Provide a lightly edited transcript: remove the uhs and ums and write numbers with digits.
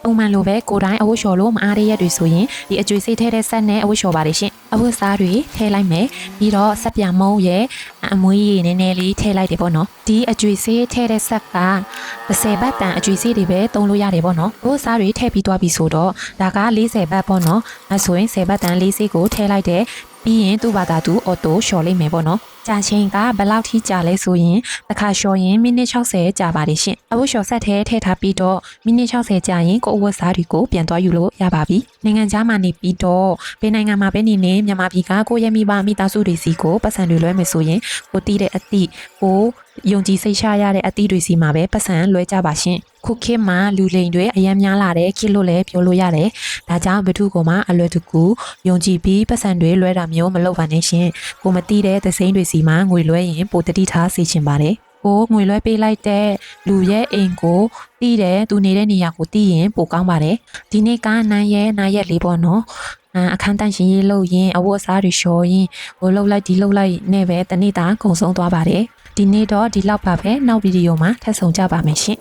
ပုံမှန်လိုပဲကိုယ်တိုင်းအဝတ်လျှော်လို့မအားရရက်တွေဆိုရင်ဒီအကျွေးစေးထဲတဲ့ဆက်နဲ့အဝတ်လျှော်ပါတယ်ရှင်အဝတ်စားတွေထည့်လိုက်မယ်ပြီးတော့ဆက်ပြမုံရဲ့အမွှေးရည်နည်းနည်းလေးထည့်လိုက်တယ်ပေါ့နော်ဒီအကျွေးစေးထည့်တဲ့ဆက်က30ဘတ်တန်အကျွေးစေးတွေပဲသုံးလို့ရတယ်ပေါ့နော်အဝတ်စားတွေထည့်ပြီးသွားပြီဆိုတော့ဒါက40ဘတ်ပေါ့နော်အဲဆိုရင်10ဘတ်တန်လေးစေးကိုထည့်လိုက်တယ်ပြီးရင်သူ့ဘာသာသူအော်တိုလျှော်လိုက်မယ်ပေါ့နော်ကြာချိန်ကဘယ်လောက်ထိကြာလဲဆိုရင်တစ်ခါလျှော်ရင်မိနစ်60ကြာပါတယ်ရှင်အဝတ်လျှော်ဆက်ထဲထည့်ထားပြီးတော့မိနစ်60ကြာရင်ကိုယ်အဝတ်စားတွေကိုပြန်သွားယူလို့ရပါပြီနိုင်ငံခြားမှာနေပြီးတော့ဘယ်နိုင်ငံမှာပဲနေနေမြန်မာပြည်ကကိုယ့်ရဲ့မိသားစုတွေစီကိုပတ်စံတွေလွှဲမယ်ဆိုရင်ကိုတီးတဲ့အသည့်ကိုယုံကြည်စိတ်ချရတဲ့အသည့်တွေစီမှာပဲပတ်စံလွှဲကြပါရှင်ခုခေတ်မှာလူလိမ်တွေအယံများလာတဲ့ခေတ်လို့လည်းပြောလို့ရတယ်ဒါကြောင့်ဘသူကမှအလွယ်တကူယုံကြည်ပြီးပတ်စံတွေလွှဲတာမျိုးမလုပ်ပါနဲ့ရှင်ကိုမတီးတဲ့သစိမ်းတွေစီမှာငွေလွှဲရင်ပိုတတိထားစေချင်ပါတယ်ကိုငွေလွှဲပေးလိုက်တဲ့လူရဲ့အိမ်ကိုတီးတယ်သူနေတဲ့နေရာကိုတီးရင်ပိုကောင်းပါတယ်ဒီနေ့ကနိုင်ရက်လေးပေါ့နော်အခန်းတန့်ရှင်ရေးလုပ်ရင်အဝတ်အစားတွေလျှော်ရင်ဟိုလှုပ်လိုက်ဒီလှုပ်လိုက်နဲ့ပဲတနေ့တာကုံဆုံးသွားပါတယ်ဒီနေ့တော့ဒီလောက်ပါပဲနောက်ဗီဒီယိုမှာထပ်ဆုံကြပါမယ်ရှင်